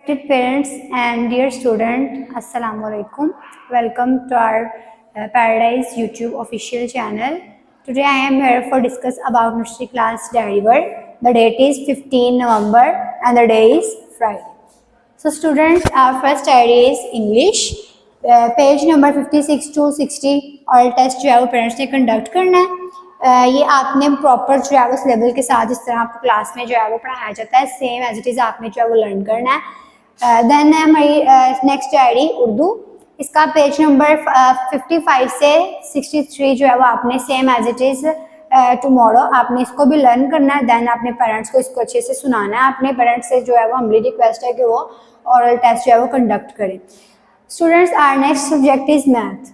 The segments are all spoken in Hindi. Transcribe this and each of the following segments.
Respected parents and dear student, Assalamu alaikum. Welcome to our Paradise YouTube official channel. Today I am here for discuss about nursery class diary work. The date is 15 November and the day is Friday. So students, our first diary is English. Page number 56 to 60 और टेस्ट जो है वो पेरेंट्स ने कंडक्ट करना है। ये आपने प्रॉपर जो है वो सिलेबस के साथ जिस तरह आपको क्लास में जो है वो पढ़ाया जाता है सेम एज इट इज़ आपने जो है वो लर्न करना है। देन है हमारी नेक्स्ट डायरी उर्दू। इसका पेज नंबर 55 से 63 जो है वो आपने same as it is tomorrow आपने इसको भी लर्न करना है। देन अपने पेरेंट्स को इसको अच्छे से सुनाना है। अपने पेरेंट्स से जो है वो हमारी रिक्वेस्ट है कि वो ऑरल टेस्ट जो है वो कंडक्ट करें। Students our next subject is math.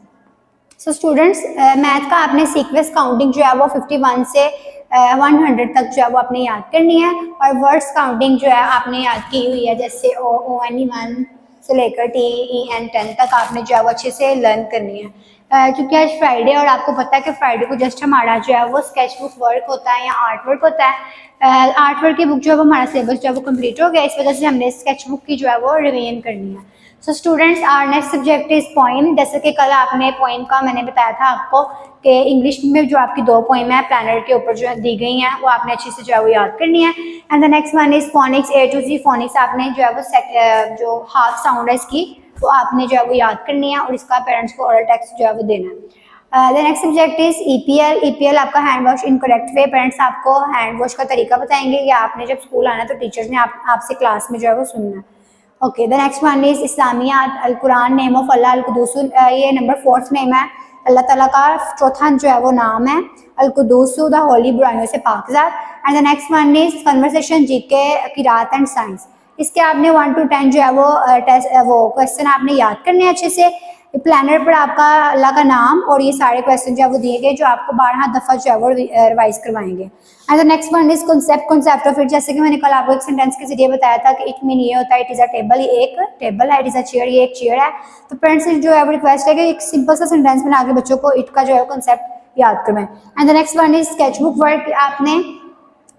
So students math का आपने सीक्वेंस काउंटिंग जो है वो 51 से 100 तक जो है वो आपने याद करनी है और वर्ड्स काउंटिंग जो है आपने याद की हुई है, जैसे ONE1 से लेकर TEN10 तक आपने जो है वो अच्छे से लर्न करनी है। क्योंकि आज फ्राइडे और आपको पता है कि फ्राइडे को जस्ट हमारा जो है वो स्केच बुक वर्क होता है या आर्ट वर्क होता है। आर्ट वर्क की बुक जो है वो हमारा सिलेबस जो है वो कंप्लीट हो गया, इस वजह से हमने स्केच बुक की जो है वो रिवीजन करनी है। So students our next subject is poem. जैसे कि कल आपने पोइम का मैंने बताया था आपको कि इंग्लिश में जो आपकी 2 पोइम है प्लानट के ऊपर जो है दी गई हैं वो आपने अच्छे से जो है वो याद करनी है। And the next one is phoenix A to Z। Phoenix आपने जो है वो जो हाफ साउंड है इसकी वो आपने जो है वो याद करनी है और इसका पेरेंट्स को ऑरल टेक्स्ट जो है वो देना है। The next subject is EPL आपका hand wash in correct way. Parents आपको हैंड वॉश का तरीका बताएंगे या आपने जब स्कूल आना तो टीचर्स ने आपसे क्लास में जो है वो सुनना है। Okay, the next one is इस्लामियात अल कुरान नेम ऑफ अल्लाह अल कुदूस। ये नंबर 4th नेम है, अल्लाह ताला का चौथा जो है वो नाम है अल कुदूस द होली, बुराइयों से पाकज़ात। And the next one is conversation GK किरात एंड साइंस। इसके आपने 1 to 10 जो है वो क्वेश्चन आपने याद करने अच्छे से। प्लानर पर आपका अल्लाह का नाम और ये सारे क्वेश्चन जो है वो दिए गए जो आपको 12 दफ़ा जो है वो रिवाइज करवाएंगे। And the next one is concept of it. जैसे कि मैंने कल आपको एक सेंटेंस के जरिए बताया था कि इट मीन ये होता है इट इज़ अ टेबल, ये एक टेबल है, इट इज़ अ चेयर, ये एक चेयर है। तो पेरेंट्स से जो है वो रिक्वेस्ट है कि एक सिंपल सा सेंटेंस बना के बच्चों को इट का जो है कॉन्सेप्ट याद करवाएं। And the next one is sketch book work. आपने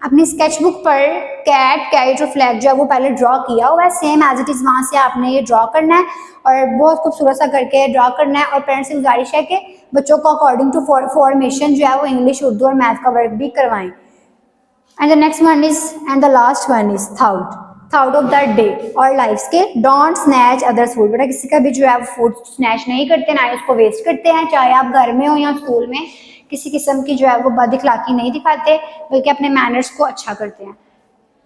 अपनी स्केच बुक पर कैट और फ्लैग जो है वो पहले ड्रॉ किया हुआ है सेम एज इट इज़, वहाँ से आपने ये ड्रॉ करना है और बहुत खूबसूरत सा करके ड्रॉ करना है। और पेरेंट्स से गुजारिश है कि बच्चों को अकॉर्डिंग टू फॉर्मेशन जो है वो इंग्लिश, उर्दू और मैथ का वर्क भी करवाएं। And the next one is and the last one is thought of the day और लाइफ के। Don't snatch others food. बेटा किसी का भी जो है फूड स्नैच नहीं करते, ना ही उसको वेस्ट करते हैं, चाहे आप घर में हो या स्कूल में। किसी किस्म की जो है वो बदअखलाकी नहीं दिखाते बल्कि अपने मैनर्स को अच्छा करते हैं।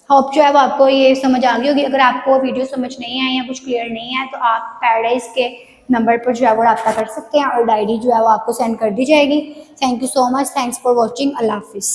होप जो है वो आपको ये समझ आ गई होगी। अगर आपको वीडियो समझ नहीं है या कुछ क्लियर नहीं है तो आप पैराडाइज के नंबर पर जो है वो रब्ता कर सकते हैं और डायरी जो है वो आपको सेंड कर दी जाएगी। Thank you so much, thanks for watching, अल्लाह हाफिज़।